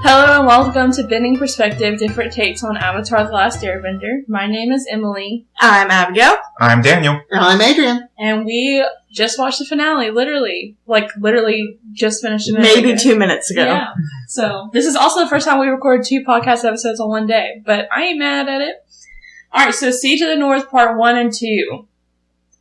Hello and welcome to Bending Perspective, different takes on Avatar the Last Airbender. My name is Emily. I'm Abigail. I'm Daniel. And I'm Adrian. And we just watched the finale, literally just finished it. Maybe 2 minutes ago. Yeah. So, this is also the first time we recorded 2 podcast episodes on one day, but I ain't mad at it. Alright, so Siege of the North Part 1 and 2.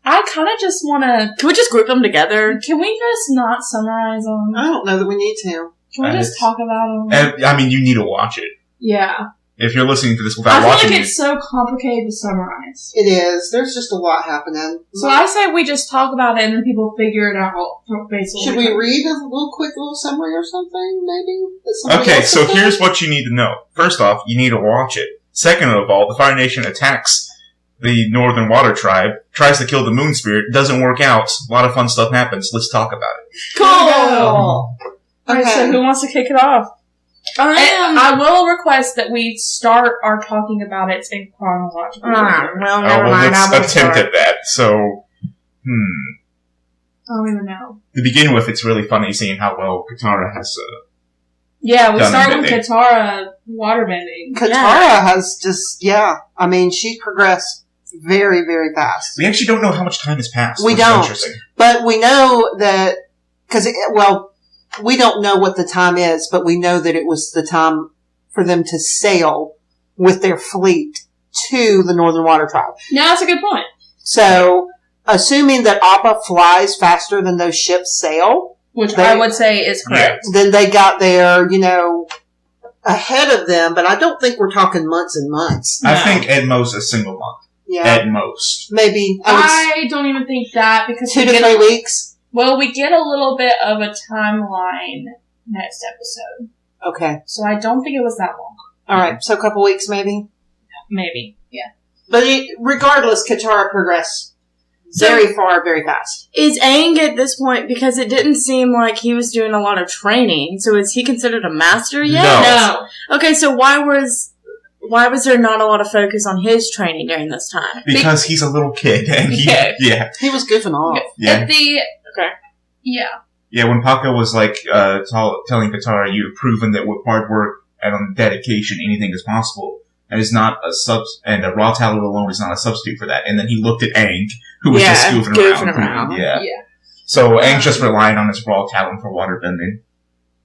I kind of just want to... Can we just group them together? Can we just not summarize them? I don't know that we need to. Can we just talk about them? I mean, you need to watch it. Yeah. If you're listening to this without watching it. I feel like it's so complicated to summarize. It is. There's just a lot happening. So I say we just talk about it and then people figure it out basically. Should we read a quick little summary or something, maybe? Okay, so here's what you need to know. First off, you need to watch it. Second of all, the Fire Nation attacks the Northern Water Tribe, tries to kill the Moon Spirit, doesn't work out, a lot of fun stuff happens. Let's talk about it. Cool! Alright, so who wants to kick it off? I will request that we start our talking about it in chronological order. Well, never mind. Let's attempt at that. So, I don't even know. To begin with, it's really funny seeing how well Katara has yeah, we start with Katara waterbending. Katara has just, I mean, she progressed very, very fast. We actually don't know how much time has passed. We don't. But we know that, we don't know what the time is, but we know that it was the time for them to sail with their fleet to the Northern Water Tribe. No, that's a good point. So, assuming that Appa flies faster than those ships sail, which I would say is correct. Then they got there, ahead of them, but I don't think we're talking months and months. I think at most a single month. Yeah. At most. Maybe. I don't even think that because 2 to 3 weeks. Well, we get a little bit of a timeline next episode. Okay. So I don't think it was that long. Alright, so a couple weeks maybe? Maybe, yeah. But regardless, Katara progressed very far, very fast. Is Aang at this point, because it didn't seem like he was doing a lot of training, so is he considered a master yet? No. Okay, so why was there not a lot of focus on his training during this time? Because he's a little kid, and he was goofing off. Yeah. Yeah, when Paka was telling Katara, you've proven that with hard work and on dedication, anything is possible. And is not and a raw talent alone is not a substitute for that. And then he looked at Aang, who was just goofing around. Yeah. So Aang's just relying on his raw talent for waterbending.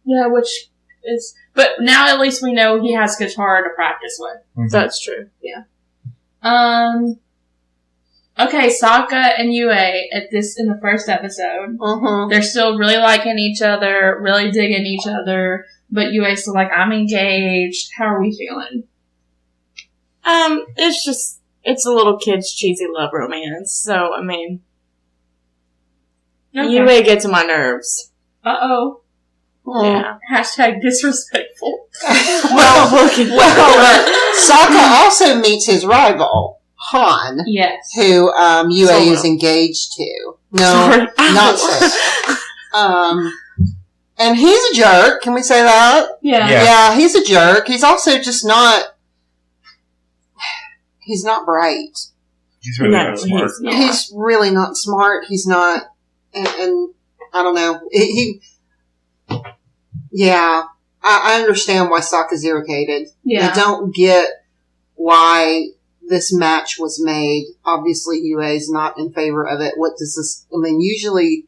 Yeah, which is, but now at least we know he has Katara to practice with. Mm-hmm. That's true. Yeah. Okay, Sokka and Yue in the first episode. They're still really liking each other, really digging each other, but Yue's still like, I'm engaged. How are we feeling? It's a little kid's cheesy love romance, so, I mean, okay. Yue gets on my nerves. Uh-oh. Yeah. Hashtag disrespectful. well, Sokka also meets his rival, Han. Yes. Who, Yue is engaged to. No, not so. And he's a jerk. Can we say that? Yeah, he's a jerk. He's also just he's not bright. He's really not smart. He's really not smart. He's not, and I don't know. I understand why Sokka's irritated. Yeah. I don't get why this match was made. Obviously, Yue's not in favor of it. What does this, usually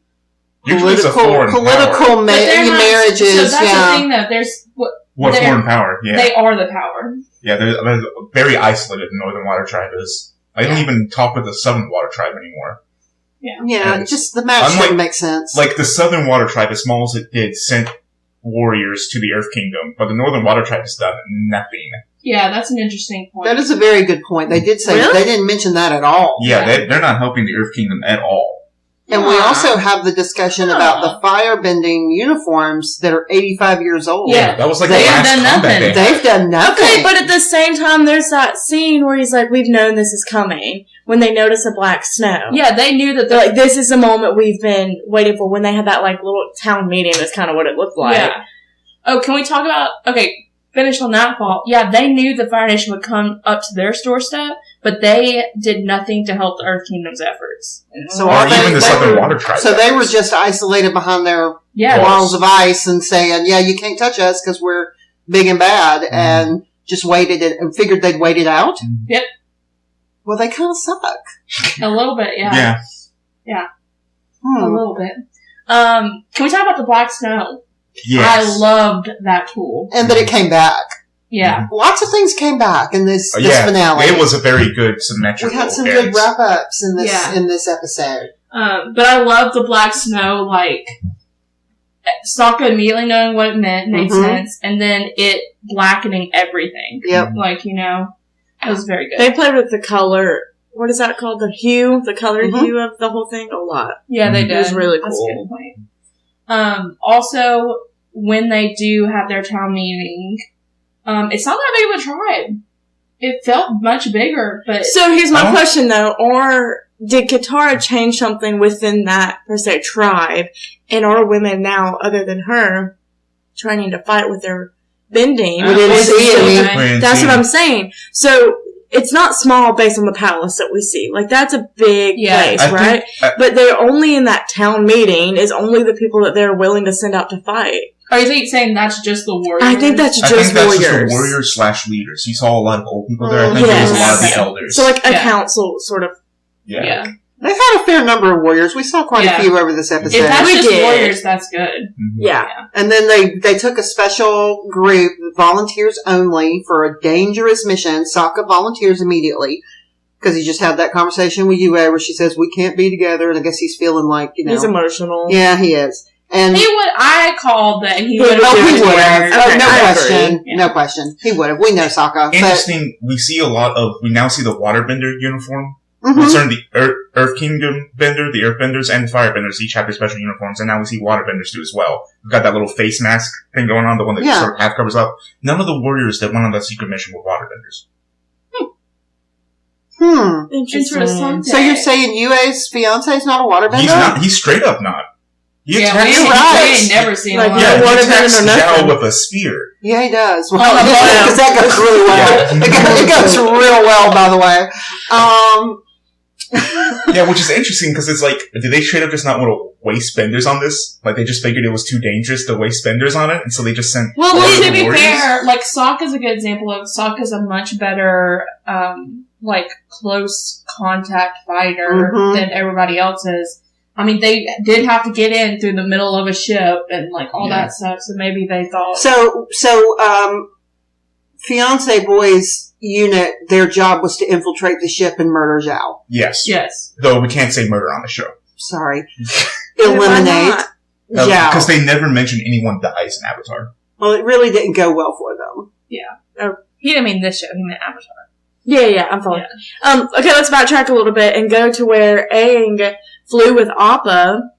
political marriages, so that's the thing, though. There's, what foreign power? Yeah. They are the power. Yeah, they're very isolated, the Northern Water Tribe is. I don't even talk with the Southern Water Tribe anymore. Yeah, just the match doesn't make sense. Like, the Southern Water Tribe, as small as it did, sent warriors to the Earth Kingdom, but the Northern Water Tribe has done nothing. Yeah, that's an interesting point. That is a very good point. They did say they didn't mention that at all. Yeah, they're not helping the Earth Kingdom at all. And we also have the discussion about the firebending uniforms that are 85 years old. Yeah, that was like the last combat They've done nothing. Okay, but at the same time, there's that scene where he's like, we've known this is coming, when they notice a black snow. Yeah, they knew that they're like, this is the moment we've been waiting for. When they had that little town meeting, that's kind of what it looked like. Yeah. Oh, can we talk about, finish on that fault. Yeah, they knew the Fire Nation would come up to their doorstep, but they did nothing to help the Earth Kingdom's efforts. So even the Southern Water Tribe. So they were just isolated behind their walls of ice and saying, "Yeah, you can't touch us because we're big and bad, and just waited and figured they'd wait it out. Yep. Well, they kind of suck. A little bit, yeah. A little bit. Can we talk about the black snow? Yes. I loved that tool. And that it came back. Yeah. Lots of things came back in this finale. It was a very good symmetrical. We had some good wrap-ups in this episode. But I love the black snow, like, Sokka immediately knowing what it meant made sense, and then it blackening everything. Yep. Like, you know, it was very good. They played with the color. What is that called? The hue? The color hue of the whole thing? A lot. Yeah, they did. It was really That's cool. a good point. Also, when they do have their town meeting, it's not that big of a tribe. It felt much bigger, but... So here's my question, though. Or did Katara change something within that, per se, tribe? And are women now, other than her, trying to fight with their bending? We didn't see it. That's what I'm saying. So it's not small based on the palace that we see. Like, that's a big place, right? But they're only in that town meeting is only the people that they're willing to send out to fight. Are you saying that's just the warriors? I think that's just just the warriors / leaders. You saw a lot of old people there. I think there was a lot of the elders. So like a council, sort of. Yeah. They had a fair number of warriors. We saw quite a few over this episode. If that's just warriors, that's good. Yeah. And then they took a special group, volunteers only, for a dangerous mission. Sokka volunteers immediately. Because he just had that conversation with Yue where she says, we can't be together. And I guess he's feeling like, you know. He's emotional. Yeah, he is. And I called that he would have. he would have. Okay, no question. Yeah. No question. He would have. We know Sokka. Interesting. We now see the waterbender uniform. Mm-hmm. We learned the Earth Kingdom Bender, the Earthbenders, and the Firebenders each have their special uniforms, and now we see Waterbenders do as well. We've got that little face mask thing going on, the one that sort of half covers up. None of the warriors that went on that secret mission were Waterbenders. Interesting. So you're saying Yue's fiance is not a waterbender? He's not. He's straight up not. We ain't never seen like, one. Yeah, no he waterbender attacks or nothing. Zhao with a spear. Yeah, he does. Well, because that goes really well. It goes real well, by the way. Yeah, which is interesting because it's like, did they straight up just not want to waste benders on this? Like, they just figured it was too dangerous to waste benders on it, and so they just sent. Well, to be fair, like Sokka's a good example of Sokka's a much better, like close contact fighter than everybody else is. I mean, they did have to get in through the middle of a ship and like all that stuff, so maybe they thought. So, fiance boys unit, their job was to infiltrate the ship and murder Zhao. Yes. Though we can't say murder on the show. Sorry. Eliminate Zhao. Because they never mention anyone dies in Avatar. Well, it really didn't go well for them. Yeah. He didn't mean this show, he meant Avatar. Yeah, I'm following. Yeah. Okay, let's backtrack a little bit and go to where Aang flew with Appa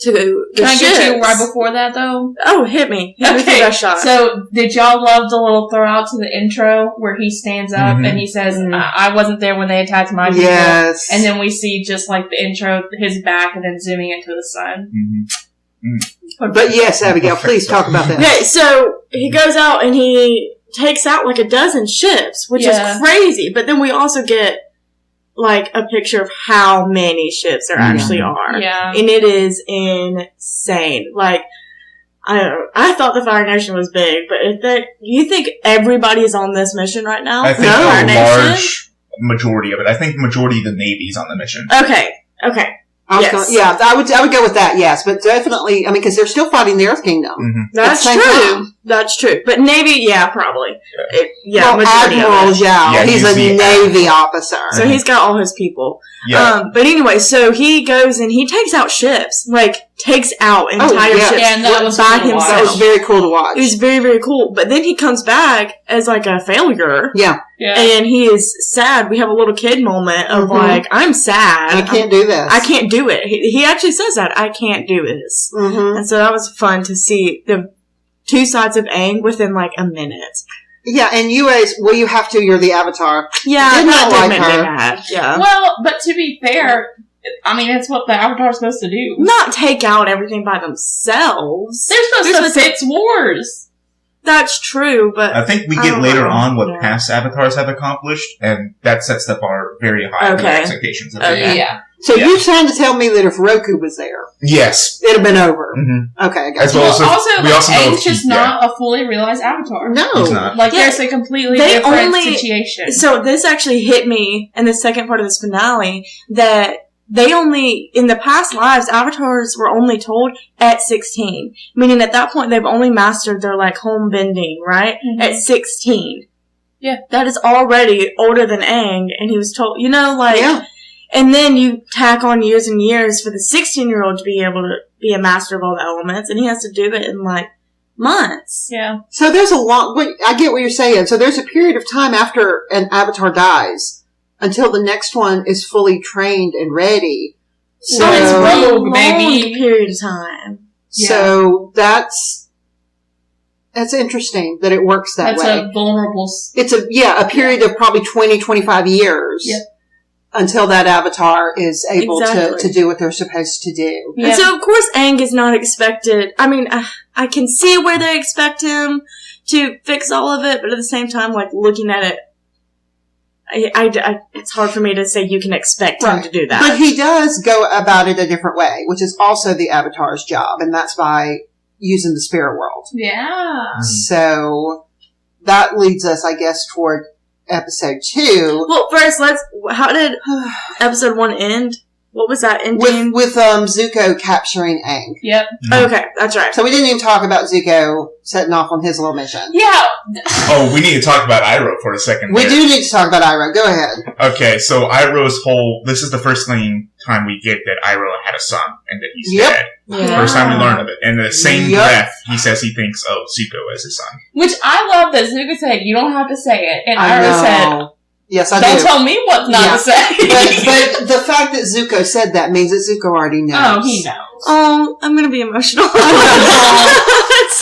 to the Can I get you right before that, though? Oh, hit me. Hit me for that shot. So, did y'all love the little throw out to the intro where he stands up and he says, I wasn't there when they attacked my people. Yes. And then we see just like the intro, his back, and then zooming into the sun. But yes, Abigail, please talk about that. Okay, so he goes out and he takes out like a dozen ships, which is crazy. But then we also get like a picture of how many ships there actually are. Yeah. And it is insane. Like, I thought the Fire Nation was big, but you think everybody is on this mission right now? I think a large majority of it. I think the majority of the Navy's on the mission. Okay. I would go with that, yes. But definitely, I mean, because they're still fighting the Earth Kingdom. That's true. That's true. But Navy, probably. Well, Admiral Zhao, he's a Navy officer. So he's got all his people. Yeah. But anyway, so he goes and he takes out ships. Like, takes out entire ships and that was by himself. That was very cool to watch. It was very, very cool. But then he comes back as like a failure. Yeah. And he is sad. We have a little kid moment of like, I'm sad. I can't do this. I can't do it. He actually says that. I can't do this. And so that was fun to see the two sides of Aang within like a minute. Yeah, and Yue's, well, you have to, you're the Avatar. Yeah, did not like make me her. mad. Yeah. Well, but to be fair, I mean, it's what the Avatar's supposed to do. Not take out everything by themselves. They're supposed to fix wars. that's true, but I think we get later on what past avatars have accomplished, and that sets up our very high expectations. Yeah. So you're trying to tell me that if Roku was there, yes, it'd have been over. Mm-hmm. Okay, I got As you. well, also Aang's just not a fully realized avatar. No, he's not. Like there's a completely different situation. So this actually hit me in the second part of this finale that they only, in the past lives, avatars were only told at 16. Meaning at that point, they've only mastered their, like, home bending, right? Mm-hmm. At 16. Yeah. That is already older than Aang, and he was told, and then you tack on years and years for the 16-year-old to be able to be a master of all the elements, and he has to do it in, like, months. Yeah. So there's a long, I get what you're saying. So there's a period of time after an avatar dies until the next one is fully trained and ready. So it's rogue, baby. Period of time. So that's interesting that it works that way. That's a vulnerable. It's a period of probably 20, 25 years. Yep. Until that avatar is able to do what they're supposed to do. Yeah. And so, of course, Aang is not expected. I mean, I can see where they expect him to fix all of it, but at the same time, like, looking at it, it's hard for me to say you can expect him to do that. But he does go about it a different way, which is also the avatar's job, and that's by using the spirit world. Yeah. So that leads us, I guess, toward episode 2. Well, first, how did episode 1 end? What was that ending? With Zuko capturing Aang. Yep. Okay, that's right. So we didn't even talk about Zuko setting off on his little mission. Yeah. Oh, we need to talk about Iroh for a second. We do need to talk about Iroh. Go ahead. Okay, so Iroh's this is the first time we get that Iroh had a son and that he's dead. Yeah. First time we learn of it. And in the same breath, he says he thinks of Zuko as his son. Which I love that Zuko said, you don't have to say it. And Iroh said, yes, I don't do. tell me what not to say. but the fact that Zuko said that means that Zuko already knows. Oh, he knows. Oh, I'm gonna be emotional.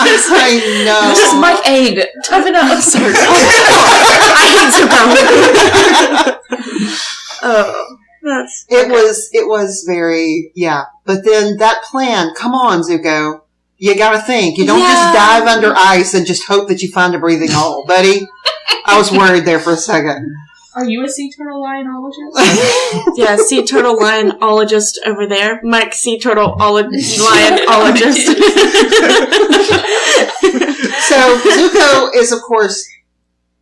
I know. Just Mike Aang. Toughen up. I'm sorry. I hate Zuko. It was very, But then that plan, come on, Zuko. You gotta think. You don't just dive under ice and just hope that you find a breathing hole, buddy. I was worried there for a second. Are you a sea turtle lionologist? Yeah, sea turtle lionologist over there. Mike, sea turtle lionologist. So Zuko is, of course,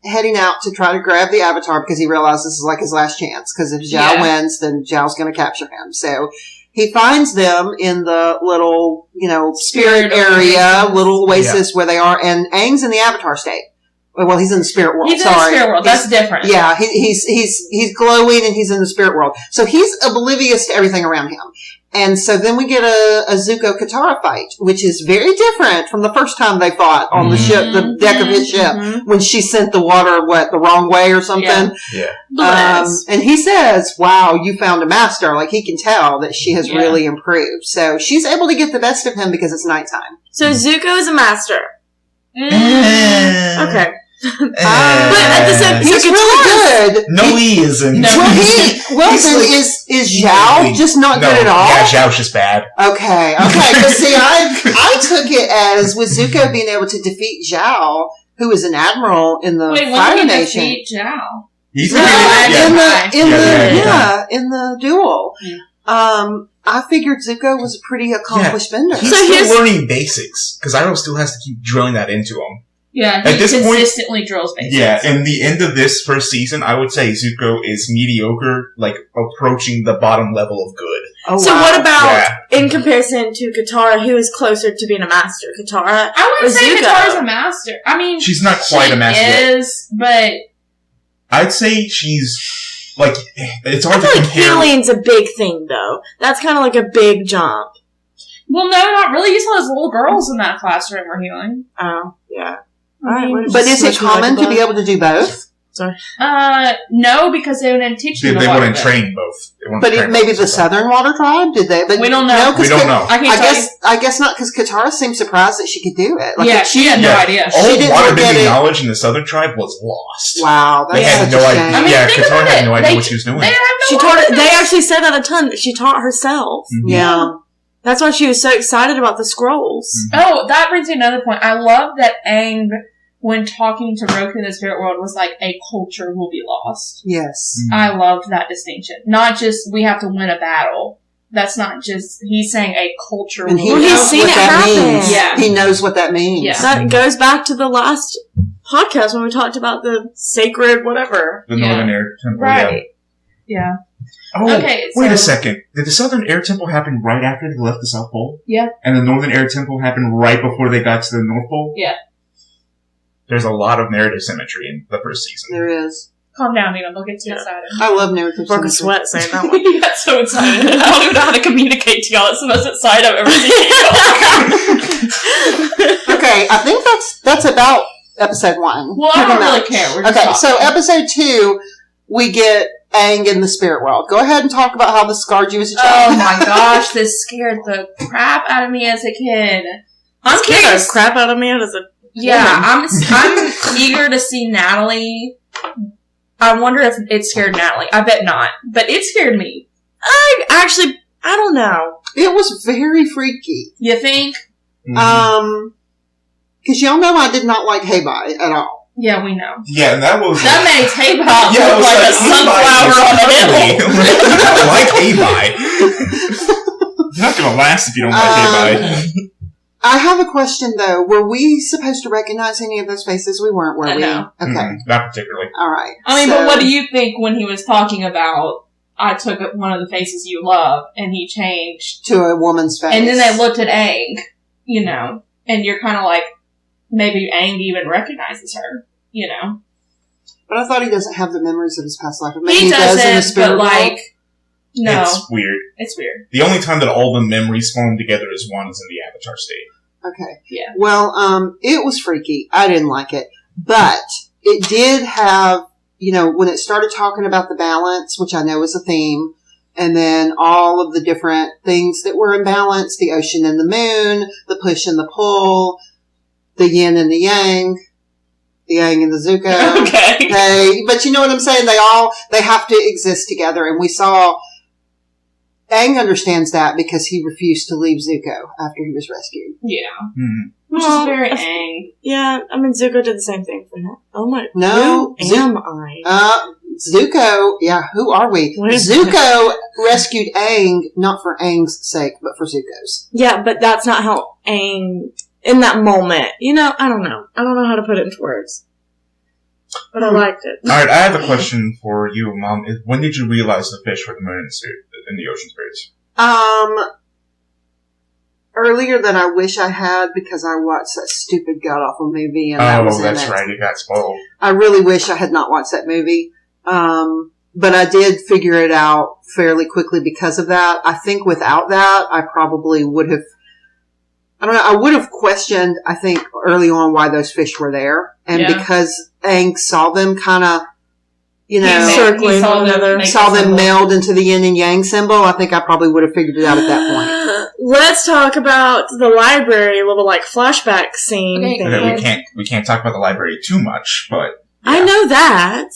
heading out to try to grab the avatar because he realizes this is like his last chance. Because if Zhao wins, then Zhao's going to capture him. So he finds them in the little, spirit area, little oasis where they are, and Aang's in the avatar state. Well, he's in the spirit world. He's in the spirit world. That's different. Yeah, he's glowing and he's in the spirit world. So he's oblivious to everything around him. And so then we get a Zuko Katara fight, which is very different from the first time they fought on the ship, the deck of his ship, when she sent the water, the wrong way or something. Yeah. And he says, wow, you found a master. Like, he can tell that she has really improved. So she's able to get the best of him because it's nighttime. So Zuko is a master. Okay. But at the same, he's really good. No, he isn't. No, is Zhao just not good at all? Yeah, Zhao's just bad. Okay. But see, I took it as with Zuko being able to defeat Zhao, who is an admiral in the Fire Nation. Defeat Zhao? He's in the duel. I figured Zuko was a pretty accomplished bender. He's still learning basics because Iroh still has to keep drilling that into him. Yeah, he consistently drills basics. Yeah, in the end of this first season, I would say Zuko is mediocre, like approaching the bottom level of good. Oh, so what about in comparison to Katara, who is closer to being a master? Katara, I wouldn't say Katara's a master. I mean, she's not quite a master. Is, but I'd say she's like it's hard to compare. Healing's a big thing, though. That's kind of like a big jump. Well, no, not really. You saw those little girls in that classroom were healing. Oh, yeah. But is it common to be able to do both? Sorry. No, because they wouldn't teach you. They wouldn't train both. But maybe the Southern Water Tribe did they? But we don't know. We don't know. I guess not, because Katara seemed surprised that she could do it. Like, she had no idea. All water bending knowledge in the Southern Tribe was lost. Wow, that's such a shame. I mean, Katara had no idea what she was doing. They actually said at a ton that she taught herself. Mm-hmm. Yeah. That's why she was so excited about the scrolls. Mm-hmm. Oh, that brings me to another point. I love that Aang, when talking to Roku in the spirit world, was like, a culture will be lost. Yes. Mm-hmm. I loved that distinction. Not just, we have to win a battle. That's not just, he's saying a culture will And he be he's knows seen what it that happen. means. Yeah. He knows what that means. Yeah. That goes back to the last podcast when we talked about the sacred whatever. The Northern Air Temple. Right. Yeah. Oh, Okay, wait so- a second. Did the Southern Air Temple happen right after they left the South Pole? Yeah. And the Northern Air Temple happened right before they got to the North Pole? Yeah. There's a lot of narrative symmetry in the first season. There is. Calm down, Nina. Don't get too excited. I love narrative Broke a symmetry. sweat saying that one. You got so excited. I don't even know how to communicate to y'all. It's the most excited I've ever seen. Okay, I think that's about episode 1. Well, I don't Pretty really much. care. We're just Okay, talking. so episode 2, we get Aang in the spirit world. Go ahead and talk about how this scarred you as a Oh child. my gosh, this scared the crap out of me as a kid. I'm Scared curious. the crap out of me as a Yeah, woman. I'm eager to see Natalie. I wonder if it scared Natalie. I bet not, but it scared me. I don't know. It was very freaky. You think? Mhm. Because y'all know I did not like Heibai at all. Yeah, we know. Yeah, and that was... That makes Haybob yeah, it look was like a Heibai sunflower on a hill. You don't like Heibai. You're not going to last if you don't like Heibai. I have a question though. Were we supposed to recognize any of those faces? We weren't, were we? No. Okay. Not particularly. All right. I mean, So- but what do you think when he was talking about, I took one of the faces you love, and he changed, to a woman's face. and then they looked at Aang, you know, and you're kind of like, maybe Aang even recognizes her, you know. But I thought he doesn't have the memories of his past life. Maybe He does in the doesn't, spirit but world. like, no, It's weird. it's weird. The only time that all the memories form together is one is in the Avatar state. Okay. Yeah. Well, it was freaky. I didn't like it. But it did have, you know, when it started talking about the balance, which I know is a theme, and then all of the different things that were in balance, the ocean and the moon, the push and the pull, the yin and the yang and the zuko. Okay. Hey, but you know what I'm saying? They have to exist together. And we saw Aang understands that because he refused to leave Zuko after he was rescued. Yeah. Mm-hmm. Which Well, is very Aang. Yeah, I mean, Zuko did the same thing for him. Oh my, No, who am I? Zuko, yeah, who are we? What is Zuko rescued Aang, not for Aang's sake, but for Zuko's. Yeah, but that's not how Aang, in that moment, you know, I don't know. I don't know how to put it into words. But I liked it. Alright, I have a question for you, Mom. When did you realize the fish were the moon in the ocean spirits? Earlier than I wish I had because I watched that stupid god-awful movie and that was in that's it. right, it got spoiled. I really wish I had not watched that movie. But I did figure it out fairly quickly because of that. I think without that, I probably would have, I don't know, I would have questioned, I think, early on why those fish were there. And Yeah. because Aang saw them kind of, you know, Circling He saw one another. make saw a them symbol. meld into the yin and yang symbol, I think I probably would have figured it out at that point. Let's talk about the library, little like flashback scene Okay, thing. Okay, we can't talk about the library too much, but I know that.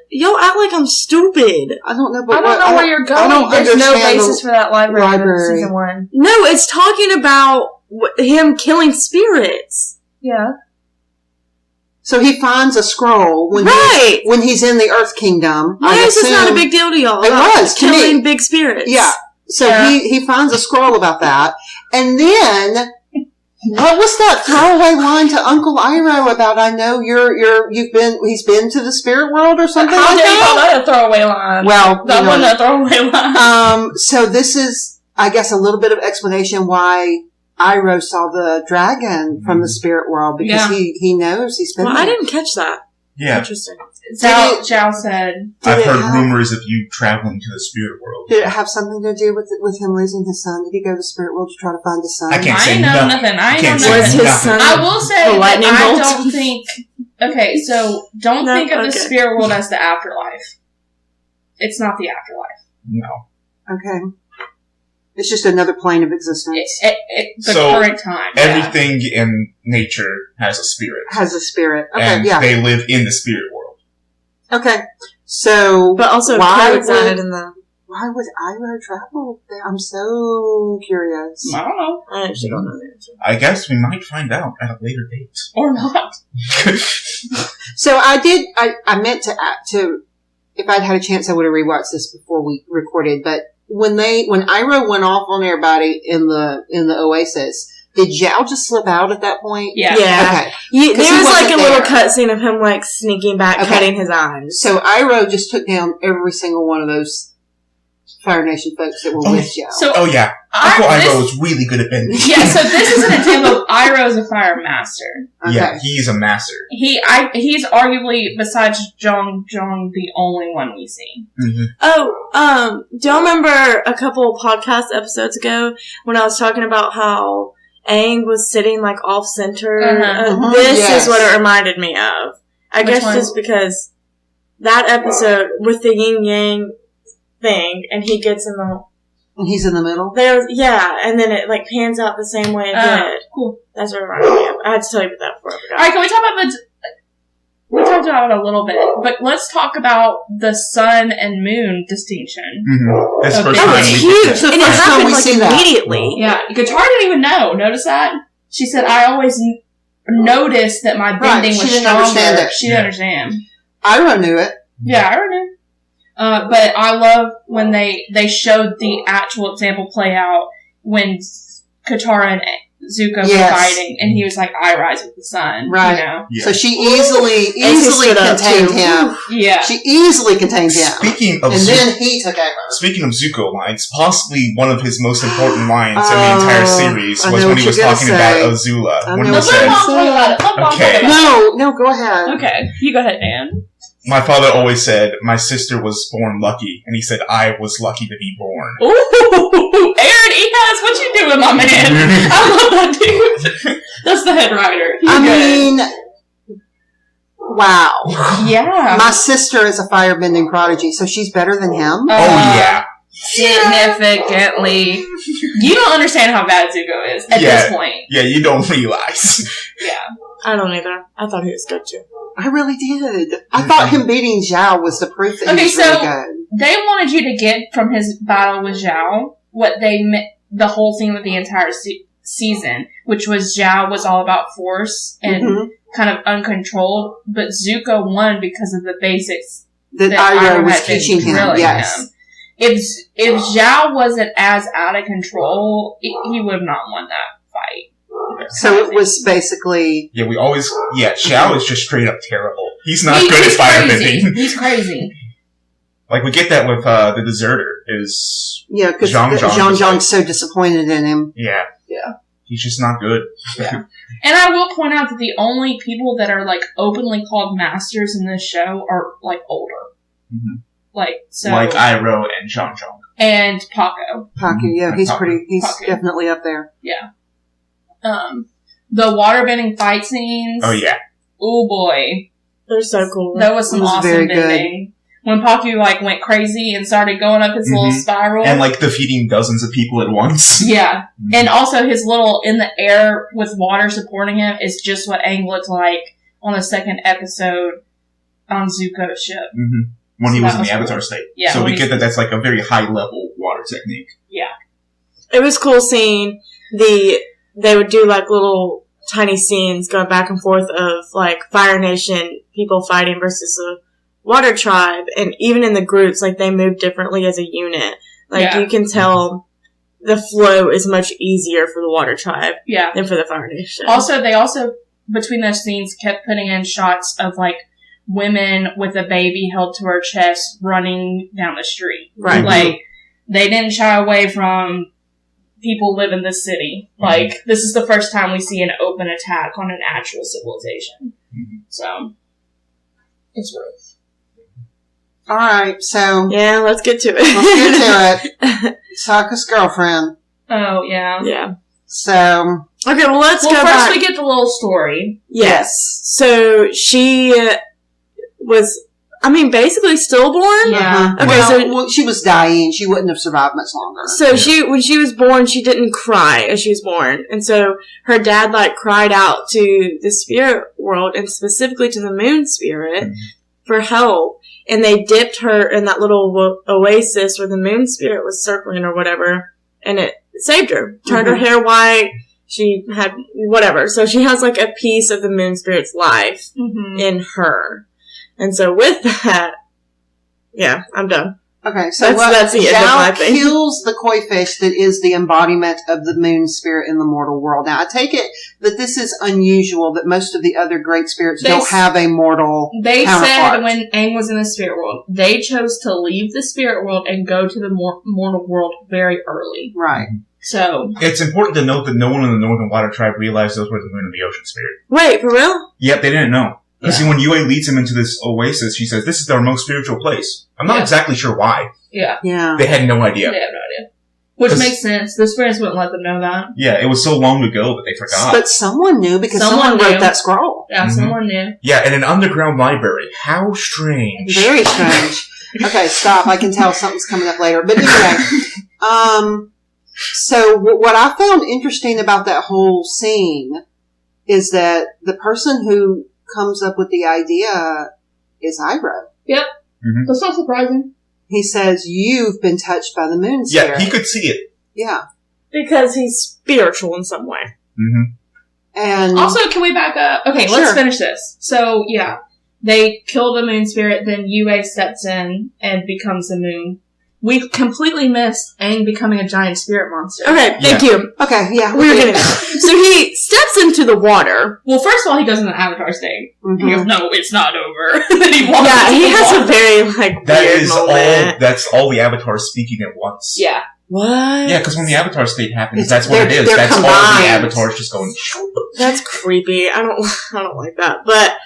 Y'all act like I'm stupid. I don't know, but I don't know where you're I don't going. There's no understand basis for that library, library. in season 1. No, it's talking about him killing spirits. Yeah. So he finds a scroll when Right. when he's in the Earth Kingdom. Why I is this not a assume- big deal to y'all? It about was, to killing me. big spirits. Yeah. So Yeah. he finds a scroll about that. And then what was that throwaway line to Uncle Iroh about I know he's been to the spirit world or something How like dare you call that? that a throwaway line? Well, That you know, wasn't a throwaway line. so this is I guess a little bit of explanation why Iroh saw the dragon from the spirit world because Yeah. he knows he's been Well, there. I didn't catch that. yeah. Interesting. Zhao said, Did I've it heard have- rumors of you traveling to the spirit world. Did it have something to do with him losing his son? Did he go to the spirit world to try to find his son? I can't I say ain't know nothing. nothing. I ain't Can't know say Was nothing. his son I will say the that lightning I bolt? don't think. Okay, so don't No, think of the okay. spirit world as the afterlife. It's not the afterlife. No. Okay. It's just another plane of existence. The So, current time. yeah. Everything in nature has a spirit. Has a spirit. Okay, And yeah. they live in the spirit world. Okay. So But also, why co-exiled would, in the Why would Iroh travel there? I'm so curious. I don't know. I actually don't know the answer. I guess we might find out at a later date. Or not. So I meant to, if I'd had a chance, I would have rewatched this before we recorded, but when Iroh went off on everybody in the Oasis, did Zhao just slip out at that point? Yeah. Okay. There was like a little there. cutscene of him like sneaking back, cutting his eyes. So Iroh just took down every single one of those Fire Nation folks that were with Zhao. So, Oh yeah, Uncle Iroh was really good at bending. Yeah, so this is an example of Iroh's a fire master. Okay. Yeah, he's a master. He's arguably, besides Zhong, the only one we see. Mm-hmm. Oh, do you remember a couple podcast episodes ago when I was talking about how Aang was sitting like off center? This is what it reminded me of. I guess just because that episode with the yin yang thing, and he gets in the... And he's in the middle? And then it like pans out the same way it did. Cool. That's what it reminded me of. I had to tell you about that before I forgot. Alright, can we talk about we talked about it a little bit, but let's talk about the sun and moon distinction. Mm-hmm. That's the first That time was we huge, did that. and it happened like see that. immediately. Yeah, Guitar didn't even know. Notice that? She said, I always noticed that my bending she was didn't stronger. understand it. She didn't understand. Iroh knew it. Yeah, I remember. But I love when they showed the actual example play out when Katara and Zuko were fighting, and he was like, I rise with the sun. Right. You know? Yeah. So she easily contained him. Yeah. She easily contained him. Speaking of then he took over. Speaking of Zuko lines, possibly one of his most important lines in the entire series was when he was talking about Azula. When he Let said, Mom talk about it. Let Mom Okay. talk about No, go ahead. it. Okay. You go ahead, Dan. my father always said, my sister was born lucky, and he said, I was lucky to be born. Ooh, Aaron Ehas, what you doing, my man? I love that dude. That's the head writer. He's good. mean, wow. Yeah. My sister is a firebending prodigy, so she's better than him? Oh yeah. Significantly. You don't understand how bad Zuko is at this point. Yeah, you don't realize. Yeah. I don't either. I thought he was good too. I really did. I thought him beating Zhao was the proof that he was really good. They wanted you to get from his battle with Zhao what they the whole thing with the entire season, which was Zhao was all about force and kind of uncontrolled, but Zuko won because of the basics that Iroh was teaching him. Yes. If Zhao wasn't as out of control, he would have not won that fight. So it was basically... Yeah, Zhao is just straight up terrible. He's not good at firebending. He's crazy. Like, we get that with the deserter, is... Yeah, because Zhang's so disappointed in him. Yeah. Yeah. He's just not good. Yeah. And I will point out that the only people that are, like, openly called masters in this show are, like, older. Mm-hmm. Like Iroh and Zhang. And Paco. Paco, he's definitely up there. Yeah. The waterbending fight scenes. Oh, yeah. Oh, boy. They're so cool. That was some awesome bending. When Pacu, like, went crazy and started going up his little spiral. And, like, defeating dozens of people at once. Yeah. And also his little in the air with water supporting him is just what Aang looked like on the second episode on Zuko's ship. Mm-hmm. When he was in the Avatar state. Yeah. So we get that that's, like, a very high-level water technique. Yeah. It was cool seeing they would do, like, little tiny scenes going back and forth of, like, Fire Nation people fighting versus the Water Tribe. And even in the groups, like, they move differently as a unit. Like, you can tell the flow is much easier for the Water Tribe than for the Fire Nation. They also, between those scenes, kept putting in shots of, like, women with a baby held to her chest running down the street. Right. Like, they didn't shy away from people live in this city. Like, this is the first time we see an open attack on an actual civilization. So, it's rough. Alright, so... Yeah, let's get to it. Let's get to it. Sokka's girlfriend. Oh, yeah. Yeah. So... Okay, well, let's go first back. We get the little story. Yes. So, she was... basically stillborn? Yeah. Okay, well, she was dying. She wouldn't have survived much longer. So when she was born, she didn't cry as she was born. And so her dad, like, cried out to the spirit world and specifically to the moon spirit for help. and they dipped her in that little oasis where the moon spirit was circling or whatever, and it saved her. Turned her hair white. She had whatever. So she has like a piece of the moon spirit's life in her. And so with that, yeah, I'm done. Okay, so that's the end of my thing. kills the koi fish that is the embodiment of the moon spirit in the mortal world. Now, I take it that this is unusual, that most of the other great spirits don't have a mortal counterpart. Said when Aang was in the spirit world, they chose to leave the spirit world and go to the mortal world very early. Right. So it's important to note that no one in the Northern Water Tribe realized those were the moon and the ocean spirit. Wait, for real? Yep, they didn't know. Because when Yue leads him into this oasis, she says, this is our most spiritual place. I'm not exactly sure why. Yeah. They had no idea. They have no idea. Which makes sense. The spirits wouldn't let them know that. Yeah, it was so long ago that they forgot. But someone knew because someone wrote that scroll. Yeah, someone knew. Yeah, in an underground library. How strange. Very strange. Okay, stop. I can tell something's coming up later. But anyway, so what I found interesting about that whole scene is that the person who comes up with the idea is Iroh. Yep. That's not surprising. He says, you've been touched by the moon spirit. Yeah, he could see it. Yeah. Because he's spiritual in some way. And also, can we back up? Okay, let's finish this. So, yeah. They kill the moon spirit, then Yue steps in and becomes the moon. We completely missed Aang becoming a giant spirit monster. Okay, thank you. Okay, yeah. We're gonna. So he steps into the water. Well, first of all, he goes in the Avatar state. He goes, "No, it's not over." Then he walks. Yeah, he has a very weird moment. That's all the Avatars speaking at once. Yeah. What? Yeah, because when the Avatar state happens, that's what it is. That's combined. all the Avatars just going. That's creepy. I don't like that. But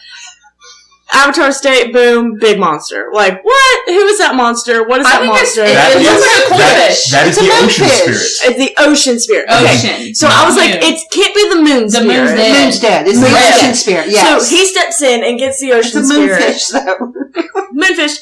Avatar state, boom, big monster. Like, what? Who is that monster? What is that monster? It looks like a koi fish. That is the ocean spirit. It's the ocean spirit. Okay. Ocean. So I was like, it can't be the moon spirit. The moon's dead. The moon's dead. It's the ocean spirit, yes. So he steps in and gets the ocean spirit. It's a moonfish, though. Moonfish.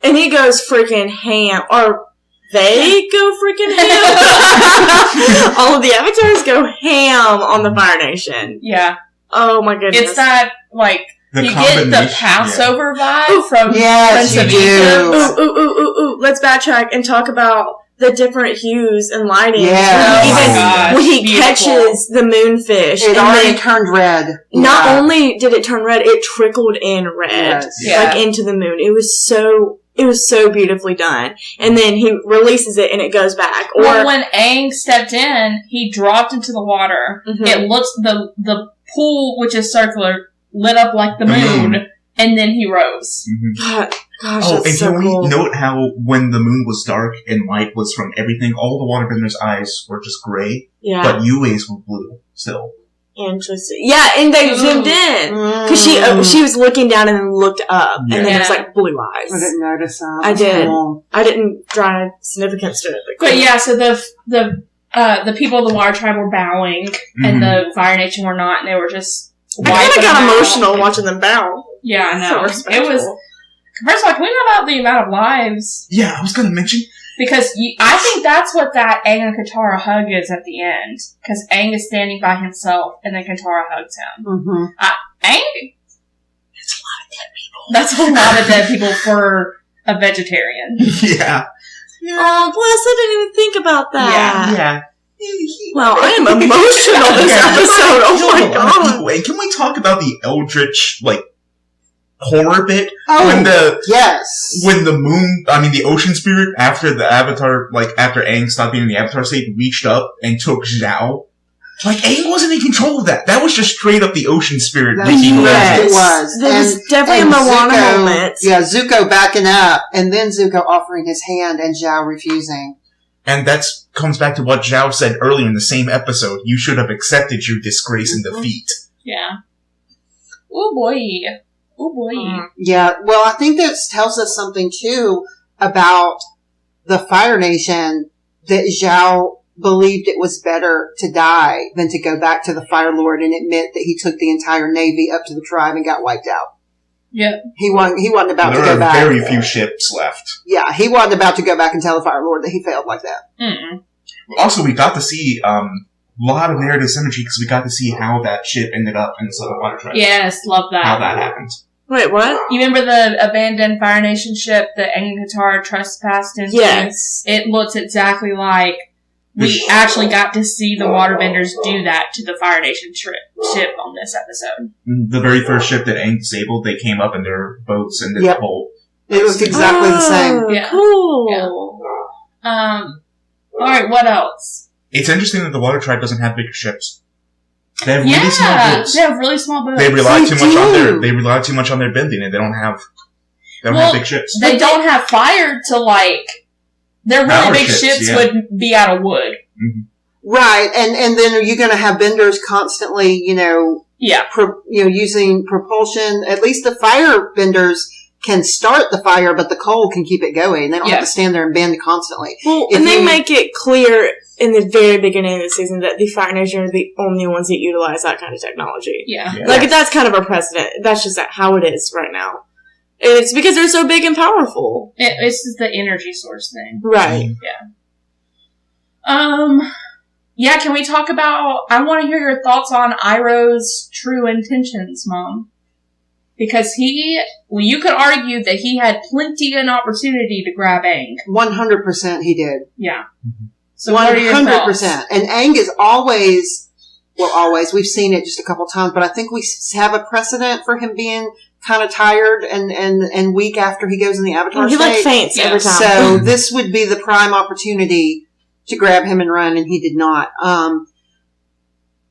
And he goes freaking ham. Or they go freaking ham. All of the Avatars go ham on the Fire Nation. Yeah. Oh my goodness. It's that, like, you get the Passover vibe from Prince of Egypt. Ooh. Let's backtrack and talk about the different hues and lighting. Yeah. When he catches the moonfish. It already turned red. Not only did it turn red, it trickled in red. Yes. Like into the moon. It was so beautifully done. And then he releases it and it goes back. Or when Aang stepped in, he dropped into the water. It looks, the pool, which is circular, lit up like the moon, and then he rose. Gosh, and that's so can cool. we note how when the moon was dark and light was from everything, all the waterbenders' eyes were just gray, but Yue's were blue still. Interesting. Yeah, and they zoomed in. Because she was looking down and then looked up, and then it was like blue eyes. I didn't notice that. I did. I didn't drive significance to it. But yeah, so the people of the Water Tribe were bowing, and the Fire Nation were not, and they were just I kind of got emotional watching them bow. Yeah, I know. So it was. First of all, can we talk about the amount of lives? Yeah, I was going to mention. Because I think that's what that Aang and Katara hug is at the end. Because Aang is standing by himself, and then Katara hugs him. Aang? That's a lot of dead people for a vegetarian. Yeah. Oh, bless, I didn't even think about that. Yeah. Wow, I am emotional this episode. Oh my god. Wait, can we talk about the Eldritch, horror bit? Oh, when the ocean spirit, after the Avatar, after Aang stopped being in the Avatar state, reached up and took Zhao. Aang wasn't in control of that. That was just straight up the ocean spirit. Yes, it was. There was definitely a Moana moment. Yeah, Zuko backing up, and then Zuko offering his hand and Zhao refusing. And that comes back to what Zhao said earlier in the same episode. You should have accepted your disgrace and defeat. Yeah. Oh boy. Oh boy. Yeah, well, I think that tells us something, too, about the Fire Nation, that Zhao believed it was better to die than to go back to the Fire Lord and admit that he took the entire Navy up to the tribe and got wiped out. Yep. He wasn't about to go There back. are very few ships left. Yeah, he wasn't about to go back and tell the Fire Lord that he failed like that. Also, we got to see a lot of narrative symmetry because we got to see how that ship ended up in the Southern Water Tribe. Yes, love that. How that happened. Wait, what? You remember the abandoned Fire Nation ship that Aang and Katara trespassed into? Yes. It looks exactly like we actually got to see the waterbenders do that to the Fire Nation ship on this episode. The very first ship that Aang disabled, they came up in their boats and did the whole... It was exactly the same. Yeah. Cool. Yeah. Alright, what else? It's interesting that the Water Tribe doesn't have bigger ships. They have really small boats. They have really small boats. They rely too much on their bending, and they don't have big ships. They don't have fire to their really big ships would be out of wood. Mm-hmm. Right, and then are you going to have benders constantly, using propulsion? At least the fire benders can start the fire, but the coal can keep it going. They don't have to stand there and bend constantly. Well, and they make it clear in the very beginning of the season that the Fire Nation are the only ones that utilize that kind of technology. Yeah. Like, that's kind of a precedent. That's just how it is right now. It's because they're so big and powerful. It's just the energy source thing. Right. Yeah. Yeah, can we talk about... I want to hear your thoughts on Iroh's true intentions, Mom. Because you could argue that he had plenty an opportunity to grab Aang. 100% he did. Yeah. So what are your 100%. thoughts? And Aang is always, we've seen it just a couple times, but I think we have a precedent for him being kind of tired and weak after he goes in the Avatar state. He faints every time. So this would be the prime opportunity to grab him and run, and he did not.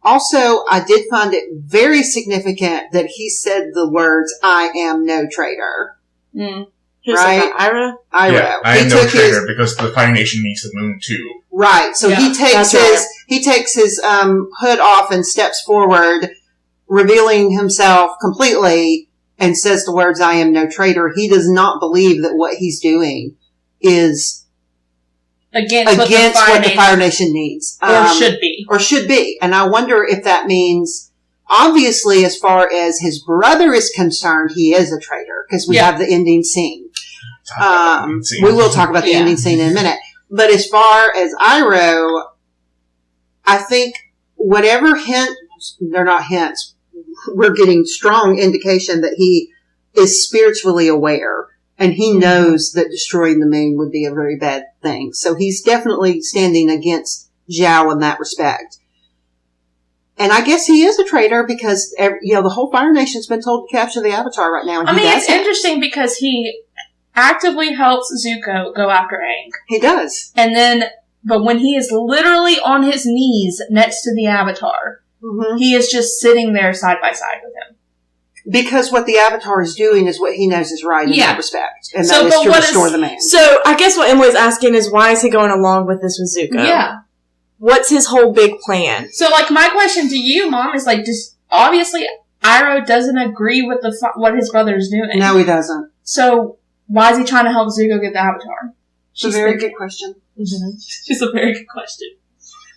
Also, I did find it very significant that he said the words, "I am no traitor." Mm. Right? Iroh? Iroh. Yeah, I am no traitor because the Fire Nation needs the moon too. Right. So he takes his hood off and steps forward, revealing himself completely, and says the words, "I am no traitor." He does not believe that what he's doing is against what the Fire Nation needs. Or should be. And I wonder if that means, obviously, as far as his brother is concerned, he is a traitor, because we have the ending scene. We will talk about the ending scene in a minute. But as far as Iroh, I think whatever they're not hints, we're getting strong indication that he is spiritually aware. And he knows that destroying the moon would be a very bad thing. So he's definitely standing against Zhao in that respect. And I guess he is a traitor because, the whole Fire Nation's been told to capture the Avatar right now. And it's interesting because he actively helps Zuko go after Aang. He does. But when he is literally on his knees next to the Avatar, he is just sitting there side by side with him. Because what the Avatar is doing is what he knows is right in that respect. And that is to restore the man. So, I guess what Emily's asking is, why is he going along with this with Zuko? Yeah. What's his whole big plan? So, my question to you, Mom, is, just obviously, Iroh doesn't agree with what his brother is doing. No, he doesn't. So, why is he trying to help Zuko get the Avatar? It's a very good question. Mm-hmm. It's a very good question.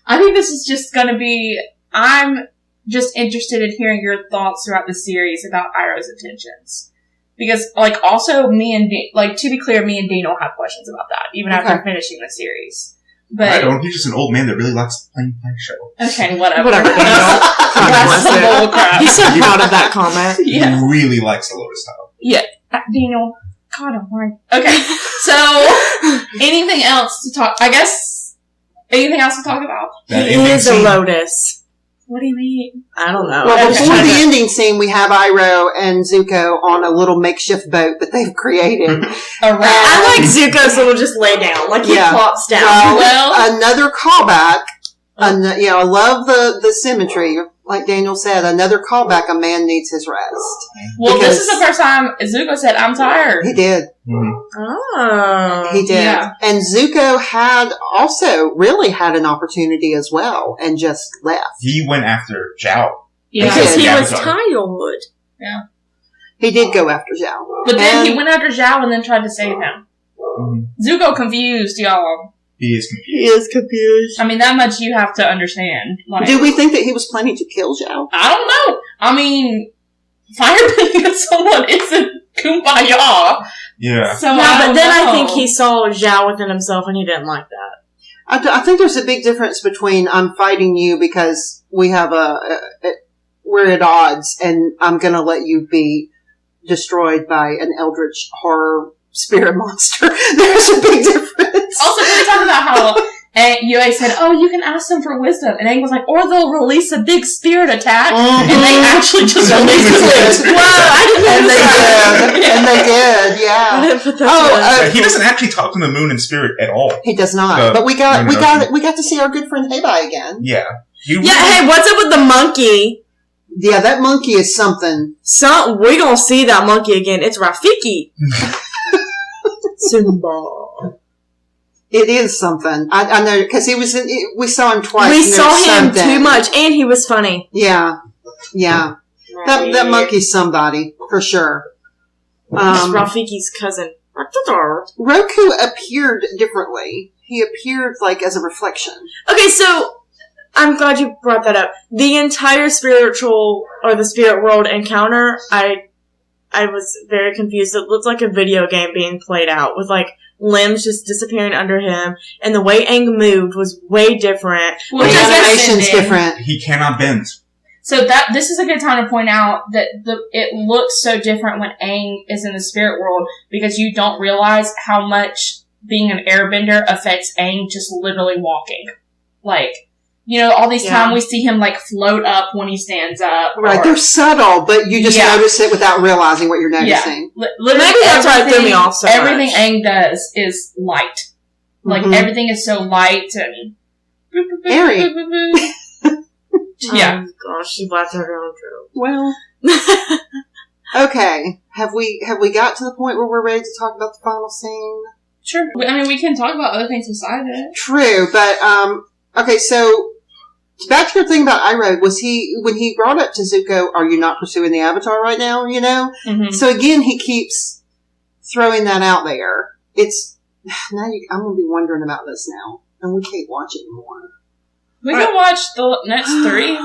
I think this is just going to be... I'm just interested in hearing your thoughts throughout the series about Iroh's intentions. Because, also, me and Dean, to be clear, me and Dean will have questions about that, even after finishing the series. But I don't. He's just an old man that really likes playing show. Okay, whatever. That's some bull crap. He's so proud of that comment. Yeah. He really likes the Lotus Tower. Yeah. Daniel, God, I'm worried. Okay, so, anything else to talk, anything else to talk about? He is a Lotus. What do you mean? I don't know. Well, before the ending scene, we have Iroh and Zuko on a little makeshift boat that they've created. I like Zuko, so we'll just lay down. He plops down. Well, another callback. I love the symmetry. Like Daniel said, another callback, a man needs his rest. Well, this is the first time Zuko said, "I'm tired." He did. Mm-hmm. Oh. He did. Yeah. And Zuko really had an opportunity as well and just left. He went after Zhao. Yeah. Because he was tired. Yeah. He did go after Zhao. But then he went after Zhao and then tried to save him. Mm-hmm. Zuko confused, y'all. He is confused. I mean, that much you have to understand. Do we think that he was planning to kill Zhao? I don't know. I mean, firebending at someone isn't kumbaya. Yeah. So but then I think he saw Zhao within himself and he didn't like that. I think there's a big difference between I'm fighting you because we're at odds and I'm going to let you be destroyed by an eldritch horror spirit monster. There's a big difference. Also, can we talk about how Yue said, "Oh, you can ask them for wisdom," and Aang was like, "Or they'll release a big spirit attack," and they actually just released it. Wow, I didn't know that. And they did, yeah. I didn't put that he doesn't actually talk to the moon in spirit at all. He does not. But we got to see our good friend Heibai again. Yeah. Hey, what's up with the monkey? Yeah, that monkey is something. We gonna see that monkey again. It's Rafiki. Simba. It is something. I know, because we saw him twice. We saw him too much, and he was funny. Yeah. That monkey's somebody, for sure. It's Rafiki's cousin. Roku appeared differently. He appeared, like, as a reflection. Okay, so, I'm glad you brought that up. The entire the spirit world encounter, I was very confused. It looked like a video game being played out, with, like, limbs just disappearing under him, and the way Aang moved was way different. Well, the animation's different. He cannot bend. So this is a good time to point out that it looks so different when Aang is in the spirit world, because you don't realize how much being an airbender affects Aang just literally walking. Like, all these times we see him, like, float up when he stands up. Right, they're subtle, but you just notice it without realizing what you're noticing. Yeah. Literally, maybe that's why it threw me off so everything much. Aang does is light. Like, everything is so light and... airy. Yeah. Oh, gosh, she blacked her own joke. Well... Okay. Have we got to the point where we're ready to talk about the final scene? Sure. I mean, we can talk about other things besides it. True, but, okay, so... Back to your thing about Iroh, when he brought up to Zuko, are you not pursuing the Avatar right now, Mm-hmm. So again, he keeps throwing that out there. I'm going to be wondering about this now, and we can't watch it anymore. We can watch the next 3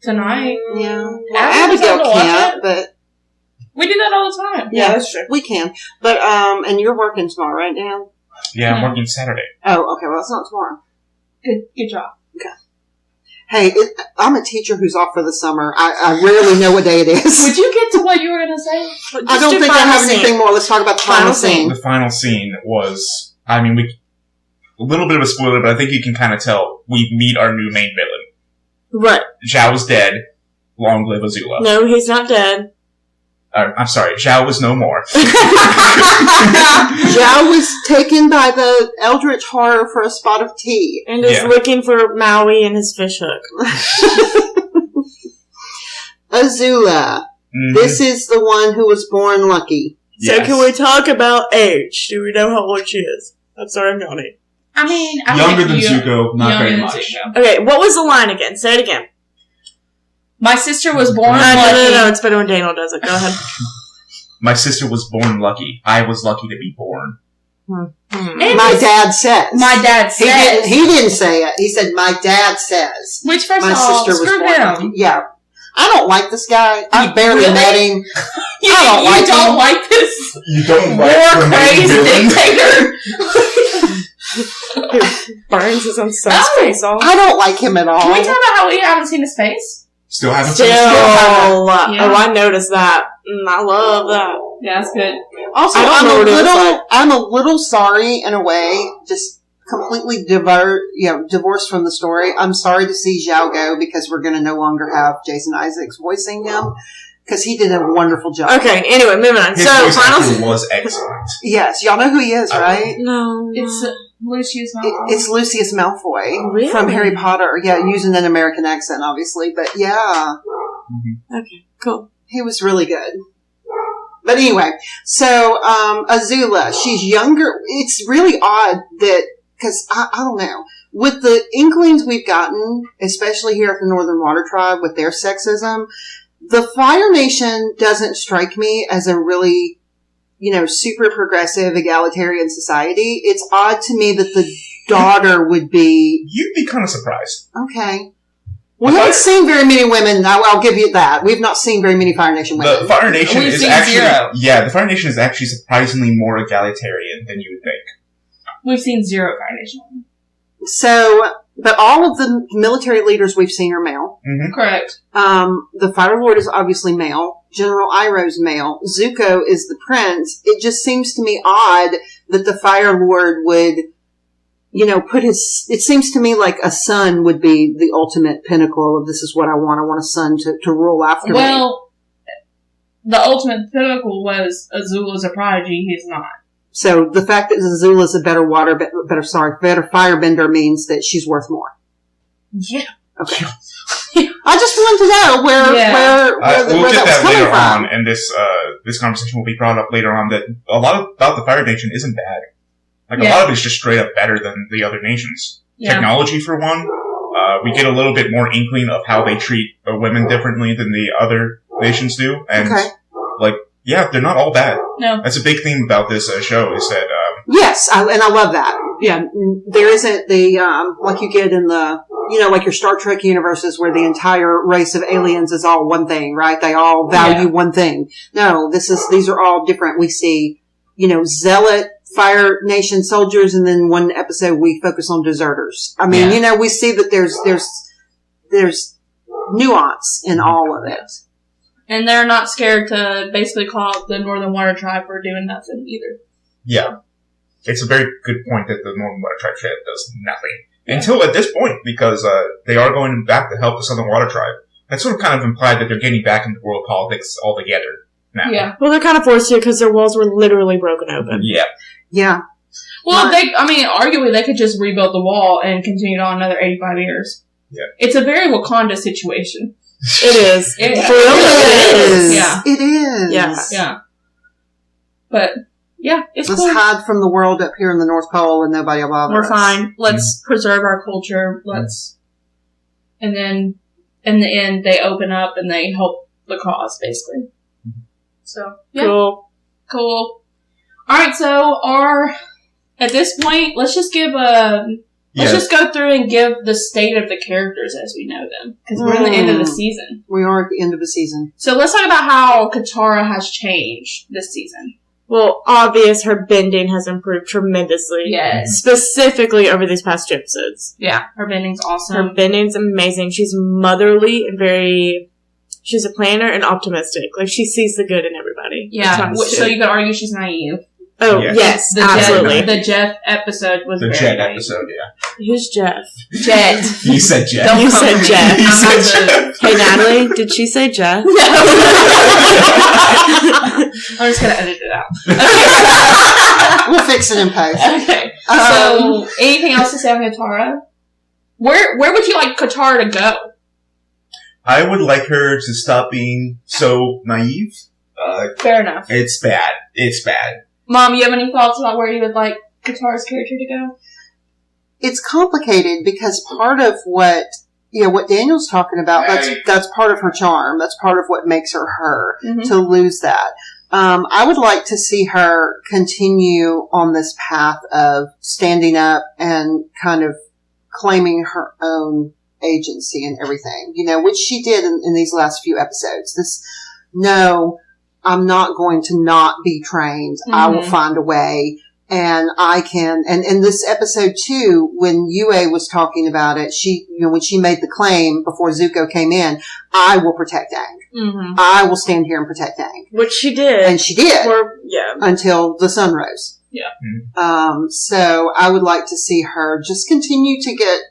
tonight. Yeah. Well, Abigail can't, but... We do that all the time. Yeah, that's true. We can. But, and you're working tomorrow, right, Dan? Yeah, I'm working Saturday. Oh, okay, well, it's not tomorrow. Good job. Okay. Hey, I'm a teacher who's off for the summer. I rarely know what day it is. Would you get to what you were going to say? I don't think I have anything more. Let's talk about the final scene. The final scene was, a little bit of a spoiler, but I think you can kind of tell. We meet our new main villain. Right. Zhao is dead. Long live Azula. No, he's not dead. I'm sorry, Zhao is no more. Zhao was taken by the eldritch horror for a spot of tea. And is looking for Maui and his fishhook. Azula. Mm-hmm. This is the one who was born lucky. So can we talk about age? Do we know how old she is? I'm sorry, I'm yawning. I mean... Younger than Zuko, not very much. Zuko. Okay, what was the line again? Say it again. My sister was born lucky. No, it's better when Daniel does it. Go ahead. My sister was born lucky. I was lucky to be born. My dad says. My dad says. He didn't say it. He said, my dad says. Which, first of all, screw him. Yeah. I don't like this guy. I barely met him. You don't like this You don't like war-crazed dictator. Burns his own son's face off. I don't like him at all. Can we talk about how we haven't seen his face? Still haven't seen his face. Yeah. Oh, I noticed that. I love that. Yeah, that's good. Also, I'm a little sorry in a way, just completely divorced from the story. I'm sorry to see Zhao go because we're going to no longer have Jason Isaacs voicing him because he did a wonderful job. Okay, anyway, moving on. His voice acting was excellent. Yes, y'all know who he is, right? No. It's Lucius Malfoy. It's Lucius Malfoy really? From Harry Potter. Yeah, using an American accent, obviously, but yeah. Mm-hmm. Okay, cool. He was really good. But anyway, so Azula, she's younger. It's really odd that, because I don't know, with the inklings we've gotten, especially here at the Northern Water Tribe with their sexism, the Fire Nation doesn't strike me as a really, super progressive egalitarian society. It's odd to me that the daughter would be... You'd be kind of surprised. Okay. We haven't seen very many women. I'll give you that. We've not seen very many Fire Nation women. The Fire Nation is actually... zero. Yeah, the Fire Nation is actually surprisingly more egalitarian than you would think. We've seen 0 Fire Nation women. So, but all of the military leaders we've seen are male. Mm-hmm. Correct. The Fire Lord is obviously male. General Iroh's male. Zuko is the prince. It just seems to me odd that the Fire Lord would, it seems to me like a son would be the ultimate pinnacle of this is what I want. I want a son to rule after me. Well, the ultimate pinnacle was Azula's a prodigy. He's not. So the fact that Azula's a better better firebender means that she's worth more. Yeah. Okay. I just wanted to know where we'll get that was that later from. on, and this conversation will be brought up later on. That a lot about the Fire Nation isn't bad. Like a lot of it's just straight up better than the other nations. Yeah. Technology, for one, we get a little bit more inkling of how they treat women differently than the other nations do, and they're not all bad. No, that's a big theme about this show is that. Yes, and I love that. Yeah, there isn't the like you get in the like your Star Trek universes where the entire race of aliens is all one thing, right? They all value one thing. No, these are all different. We see zealot Fire Nation soldiers, and then one episode we focus on deserters. I mean, we see that there's nuance in all of it. And they're not scared to basically call out the Northern Water Tribe for doing nothing either. Yeah. It's a very good point that the Northern Water Tribe does nothing. Until at this point, because they are going back to help the Southern Water Tribe. That's sort of kind of implied that they're getting back into world politics altogether now. Yeah. Well, they're kind of forced to because their walls were literally broken open. Yeah. Yeah. Well, arguably they could just rebuild the wall and continue on another 85 years. Yeah. It's a very Wakanda situation. It is. It is. Yeah. It is. Yeah. Yeah. But, yeah, it's Let's cool. hide from the world up here in the North Pole and nobody will bother us. We're fine. Let's preserve our culture. And then, in the end, they open up and they help the cause, basically. So, yeah. Cool. Alright, so at this point, let's just give let's just go through and give the state of the characters as we know them. Because we're in the end of the season. We are at the end of the season. So let's talk about how Katara has changed this season. Well, obvious, her bending has improved tremendously. Yes. Specifically over these past 2 episodes. Yeah, her bending's awesome. Her bending's amazing. She's motherly and she's a planner and optimistic. Like, she sees the good in everybody. Yeah, so you could argue she's naive. Oh, yes, absolutely. The Jeff episode was the Jet episode, yeah. Who's Jeff? Jet. You said Jeff. You said Jeff. You said Jeff. Hey, Natalie, did she say Jeff? No. I'm just going to edit it out. Okay. We'll fix it in post. Okay. So, anything else to say on Katara? Where would you like Katara to go? I would like her to stop being so naive. Fair enough. It's bad. Mom, you have any thoughts about where you would like Katara's character to go? It's complicated because part of what Daniel's talking about, that's part of her charm. That's part of what makes her her, to lose that. I would like to see her continue on this path of standing up and kind of claiming her own agency and everything, which she did in these last few episodes. I'm not going to not be trained. I will find a way. And I can, and in this episode too, when Yue was talking about it, when she made the claim before Zuko came in, I will protect Aang. I will stand here and protect Aang. Which she did. And she did. Yeah. Until the sun rose. Yeah. So I would like to see her just continue to get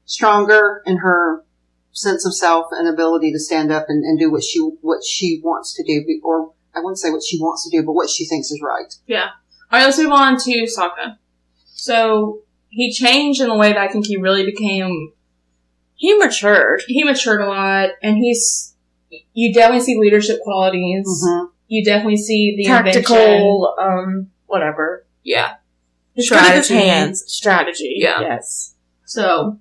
stronger in her sense of self and ability to stand up and do what she wants to do, or I wouldn't say what she wants to do, but what she thinks is right. Yeah. Alright, let's move on to Sokka. So, he changed in a way that I think he really became... He matured. He matured a lot, and you definitely see leadership qualities. You definitely see the tactical, whatever. Yeah. Strategy. Yeah. Yes. So,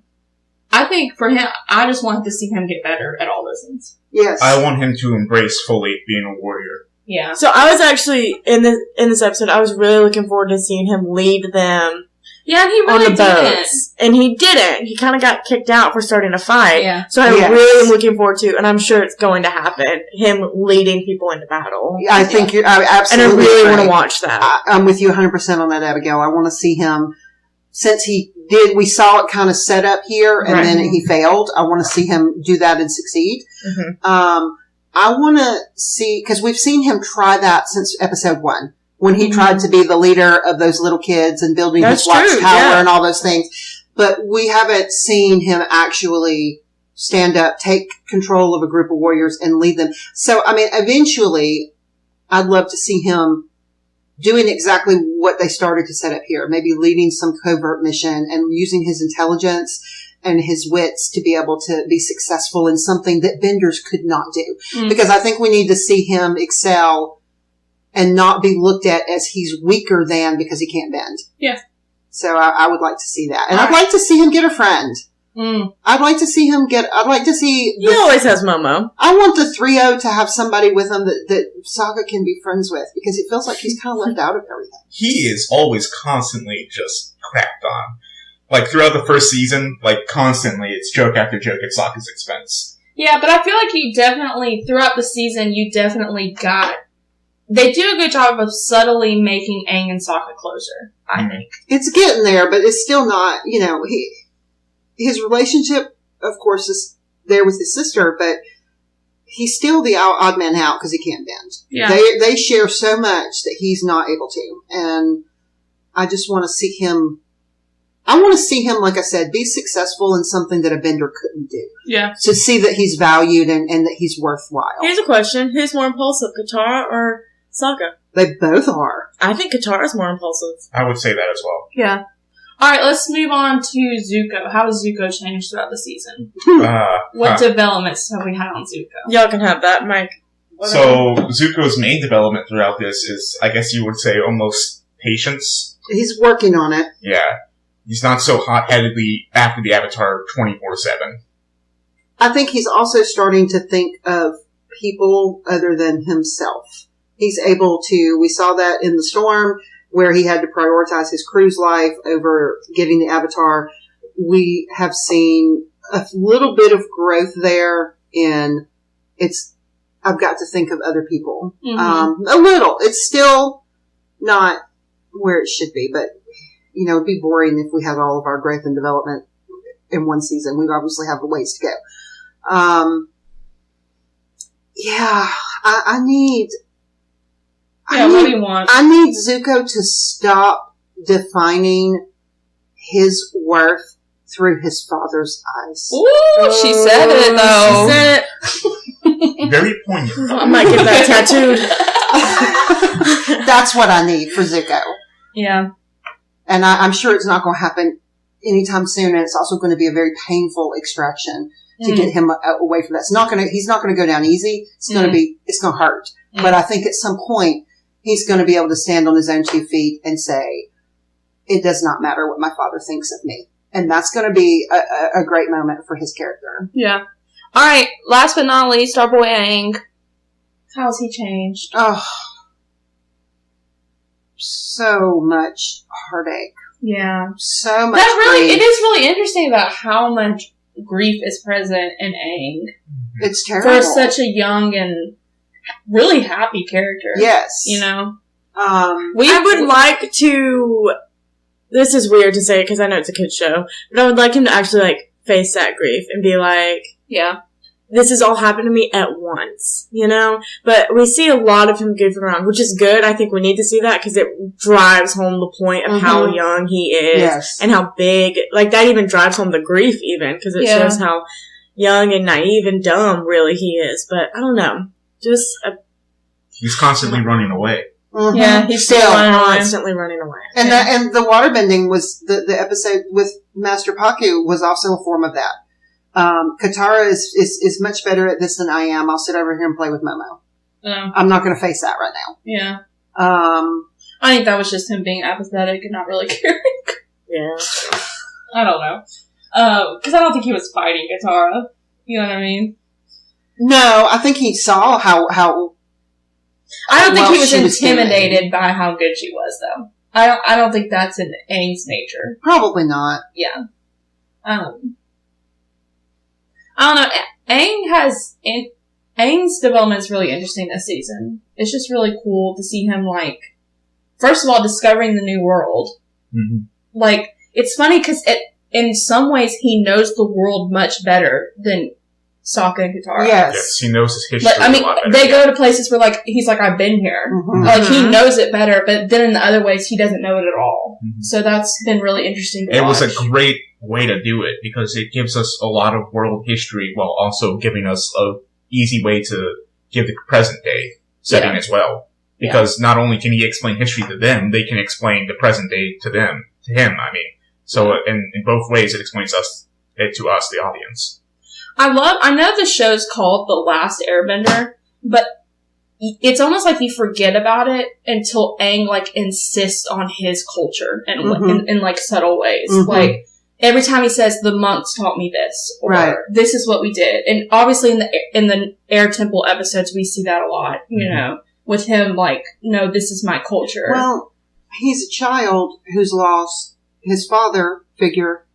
I think for him, I just want to see him get better at all those things. Yes. I want him to embrace fully being a warrior. Yeah. So I was actually, in this episode, I was really looking forward to seeing him lead them. Yeah, and he really on the boats. And he didn't. He kind of got kicked out for starting a fight. Yeah. So I really am looking forward to, and I'm sure it's going to happen, him leading people into battle. I think you're absolutely and I really want to watch that. I'm with you 100% on that, Abigail. I want to see him, since we saw it kind of set up here, and then he failed. I want to see him do that and succeed. I want to see, because we've seen him try that since episode 1, when he tried to be the leader of those little kids and building his watchtower and all those things. But we haven't seen him actually stand up, take control of a group of warriors and lead them. So, I mean, eventually, I'd love to see him doing exactly what they started to set up here. Maybe leading some covert mission and using his intelligence and his wits to be able to be successful in something that benders could not do. Because I think we need to see him excel and not be looked at as he's weaker than because he can't bend. Yeah. So I would like to see that. And I'd like to see him get a friend. I'd like to see him I'd like to see... He always has Momo. I want the 3-0 to have somebody with him that Sokka can be friends with, because it feels like he's kind of left out of everything. He is always constantly just crapped on. Like, throughout the first season, like, constantly, it's joke after joke at Sokka's expense. Yeah, but I feel like you definitely, throughout the season, you definitely got... They do a good job of subtly making Aang and Sokka closer, I think. It's getting there, but it's still not, his relationship, of course, is there with his sister, but he's still the odd man out because he can't bend. Yeah. They share so much that he's not able to. And I just want to see him, like I said, be successful in something that a bender couldn't do. Yeah. To see that he's valued and that he's worthwhile. Here's a question. Who's more impulsive, Katara or Sokka? They both are. I think Katara's more impulsive. I would say that as well. Yeah. Alright, let's move on to Zuko. How has Zuko changed throughout the season? What developments have we had on Zuko? Y'all can have that, Mike. So, Zuko's main development throughout this is, I guess you would say, almost patience. He's working on it. Yeah. He's not so hot-headedly after the Avatar 24/7. I think he's also starting to think of people other than himself. He's able to, we saw that in the storm, where he had to prioritize his crew's life over getting the Avatar. We have seen a little bit of growth there in I've got to think of other people. A little. It's still not where it should be, but, it'd be boring if we had all of our growth and development in one season. We obviously have a ways to go. I need... what do you want? I need Zuko to stop defining his worth through his father's eyes. Ooh, she said it, though. She said it. Very poignant. I might get that tattooed. That's what I need for Zuko. Yeah. And I'm sure it's not going to happen anytime soon, and it's also going to be a very painful extraction to get him away from that. He's not going to go down easy. It's going to hurt. But I think at some point, he's going to be able to stand on his own 2 feet and say, it does not matter what my father thinks of me. And that's going to be a great moment for his character. Yeah. All right. Last but not least, our boy Aang. How's he changed? Oh, so much heartache. Yeah. So much grief. It is really interesting about how much grief is present in Aang. It's terrible. For such a young and really happy character. Yes. I would like to... This is weird to say because I know it's a kid's show, but I would like him to actually, face that grief and be like... Yeah. This has all happened to me at once, But we see a lot of him goofing around, which is good. I think we need to see that because it drives home the point of how young he is and how big... that even drives home the grief even because it shows how young and naive and dumb really he is. But I don't know. He's constantly running away. Mm-hmm. Yeah, he's still constantly running away. And the waterbending was the episode with Master Paku was also a form of that. Katara is much better at this than I am. I'll sit over here and play with Momo. I'm not going to face that right now. Yeah. I think that was just him being apathetic and not really caring. Yeah. I don't know. Because I don't think he was fighting Katara. You know what I mean? No, I think he saw how I don't think he was intimidated by how good she was, though. I don't think that's in Aang's nature. Probably not. Yeah. I don't know. Aang's development is really interesting this season. It's just really cool to see him, first of all, discovering the new world. Mm-hmm. It's funny because in some ways he knows the world much better than Sokka and Katara. Yes. He knows his history. Like, I mean, they go to places where, like, he's like, I've been here. Mm-hmm. Like, he knows it better, but then in the other ways, he doesn't know it at all. Mm-hmm. So that's been really interesting to watch. It was a great way to do it, because it gives us a lot of world history while also giving us a easy way to give the present day setting as well. Because not only can he explain history to them, they can explain the present day to him, I mean. So in both ways, it explains it to us, the audience. I know the show's called The Last Airbender, but it's almost like you forget about it until Aang, like, insists on his culture in like, subtle ways. Mm-hmm. Like, every time he says, the monks taught me this, or this is what we did. And obviously in the Air Temple episodes, we see that a lot, you know, with him, like, no, this is my culture. Well, he's a child who's lost his father figure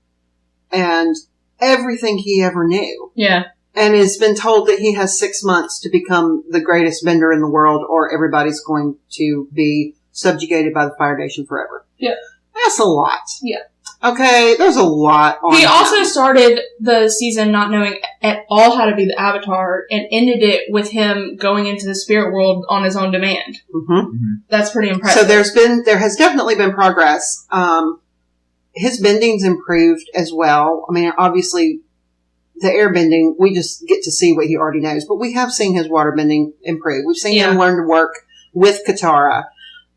and everything he ever knew. Yeah. And has been told that he has 6 months to become the greatest bender in the world, or everybody's going to be subjugated by the Fire Nation forever. Yeah. That's a lot. Yeah. Okay, there's a lot on He him. also started the season not knowing at all how to be the Avatar, and ended it with him going into the spirit world on his own demand. Mm-hmm. That's pretty impressive. So there has definitely been progress. His bending's improved as well. I mean, obviously, the air bending, we just get to see what he already knows, but we have seen his water bending improve. We've seen him learn to work with Katara.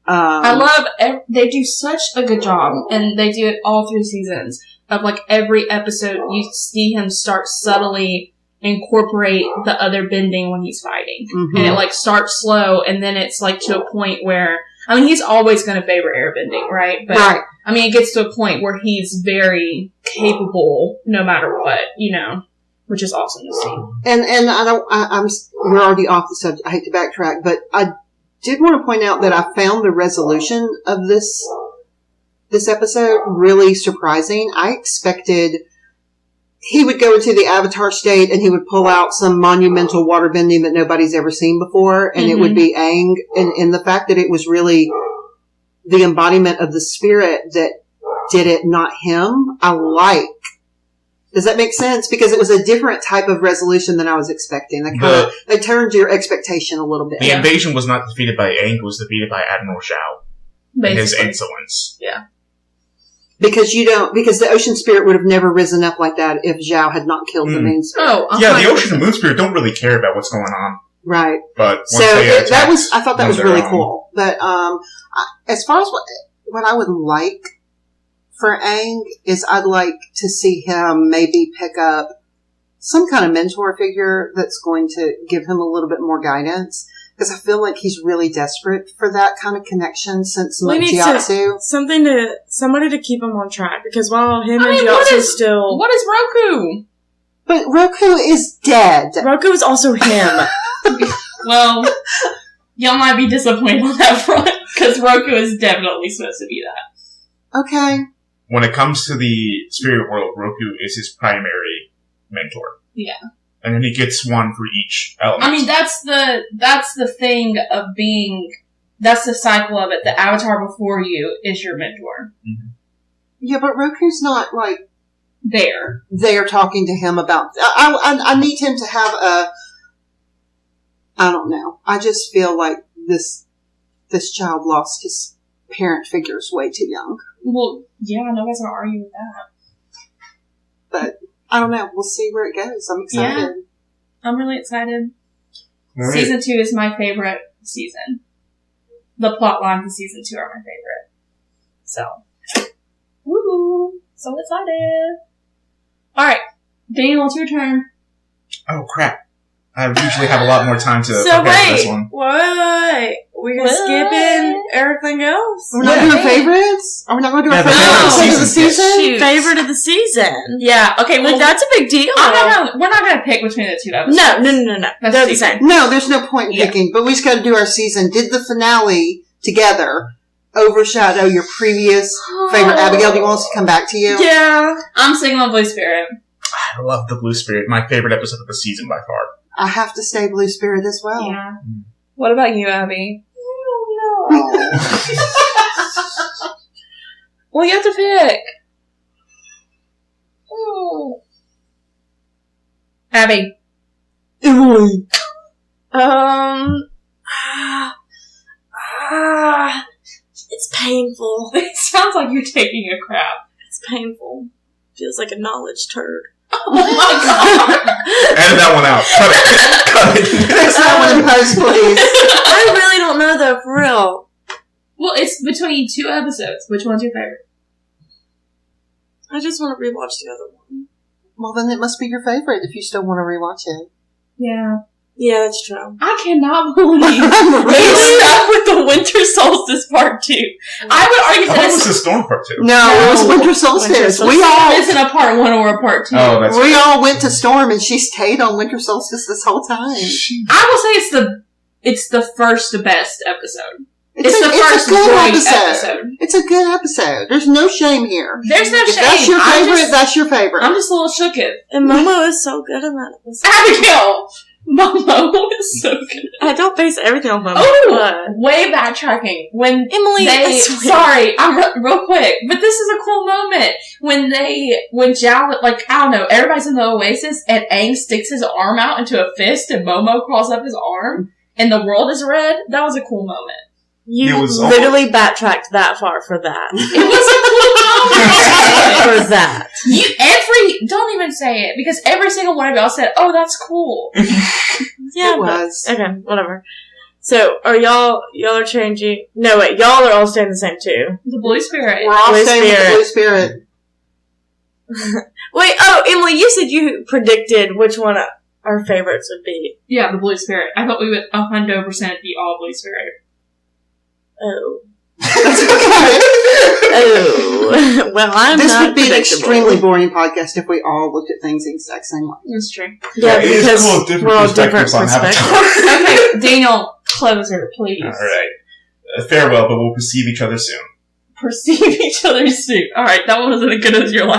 I love, they do such a good job, and they do it all 3 seasons, of like every episode you see him start subtly incorporate the other bending when he's fighting. Mm-hmm. And it like starts slow, and then it's like to a point where, I mean, he's always going to favor airbending, right? But, I mean, it gets to a point where he's very capable no matter what, you know, which is awesome to see. And we're already off the subject. I hate to backtrack, but I did want to point out that I found the resolution of this episode really surprising. I expected he would go into the Avatar state and he would pull out some monumental water bending that nobody's ever seen before, and it would be Aang. And the fact that it was really the embodiment of the spirit that did it, not him, I like. Does that make sense? Because it was a different type of resolution than I was expecting. They turned your expectation a little bit. The invasion was not defeated by Aang, it was defeated by Admiral Zhao. And his insolence. Yeah. Because the ocean spirit would have never risen up like that if Zhao had not killed the main spirit. Oh, yeah, the ocean and moon spirit don't really care about what's going on. Right. But so I thought that was really cool. But as far as what I would like for Aang is, I'd like to see him maybe pick up some kind of mentor figure that's going to give him a little bit more guidance. Because I feel like he's really desperate for that kind of connection since Jiatsu. Somebody to keep him on track. Because while him and Jiatsu still... What is Roku? But Roku is dead. Roku is also him. Well, y'all might be disappointed on that front. Because Roku is definitely supposed to be that. Okay. When it comes to the spirit world, Roku is his primary mentor. Yeah. And then he gets one for each element. I mean, that's the thing of being, that's the cycle of it. The avatar before you is your mentor. Mm-hmm. Yeah, but Roku's not, like, there talking to him about, I need him to have I don't know. I just feel like this child lost his parent figures way too young. Well, yeah, nobody's gonna argue with that. But, I don't know. We'll see where it goes. I'm excited. Yeah, I'm really excited. Right. Season 2 is my favorite season. The plot lines in Season 2 are my favorite. So, woo! So excited. Alright, Daniel, it's your turn. Oh, crap. I usually have a lot more time to prepare for this one. Wait. We're skipping everything else? We're not doing favorites? Are we not going to do our favorite of the season? Favorite of the season. Yeah, okay, well, that's a big deal. We're not going to pick between the two episodes. No. They're the same. No, there's no point in picking, but we just got to do our season. Did the finale together overshadow your previous favorite? Abigail, do you want us to come back to you? Yeah. I'm singing on Blue Spirit. I love the Blue Spirit. My favorite episode of the season by far. I have to say Blue Spirit as well. Yeah. What about you, Abby? I don't know. Well, you have to pick. Abby. Emily. It's painful. It sounds like you're taking a crap. It's painful. Feels like a knowledge turd. Oh my god. Edit that one out. Cut it. Fix that one in post, please. I really don't know though, for real. Well, it's between 2 episodes. Which one's your favorite? I just want to rewatch the other one. Well, then it must be your favorite if you still want to rewatch it. Yeah. Yeah, that's true. I cannot believe they stuck with the Winter Solstice Part 2. I would argue What that was it's the Storm Part 2? No, it was Winter Solstice. We all isn't a Part 1 or a Part 2. Oh, that's we all went to Storm, and she stayed on Winter Solstice this whole time. I will say it's the first best episode. It's the first good great episode. It's a good episode. There's no shame here. There's no If shame. that's your favorite, that's your favorite. I'm just a little shooketh. And Momo is so good in that episode. Abigail! Momo is so good. I don't base everything on Momo. Oh, way backtracking. When Emily, sorry, I'm real quick, but this is a cool moment. When Zhao, like, I don't know, everybody's in the Oasis, and Aang sticks his arm out into a fist, and Momo crawls up his arm, and the world is red. That was a cool moment. You literally backtracked that far for that. It was a cool moment. For that. Don't even say it, because every single one of y'all said, oh, that's cool. Yeah, it was. Okay, whatever. So, y'all are changing? No, wait, y'all are all staying the same too. The Blue Spirit. We're all staying with the Blue Spirit. Wait, Emily, you said you predicted which one our favorites would be. Yeah, the Blue Spirit. I thought we would 100% be all Blue Spirit. Oh. That's okay. Oh. Well, This would be an extremely boring podcast if we all looked at things the exact same way. That's true. Yeah, it is because cool with different we're all different perspectives on perspectives. Okay, Daniel, closer, please. Alright. Farewell, but we'll perceive each other soon. Perceive each other soon. Alright, that one wasn't as good as your last.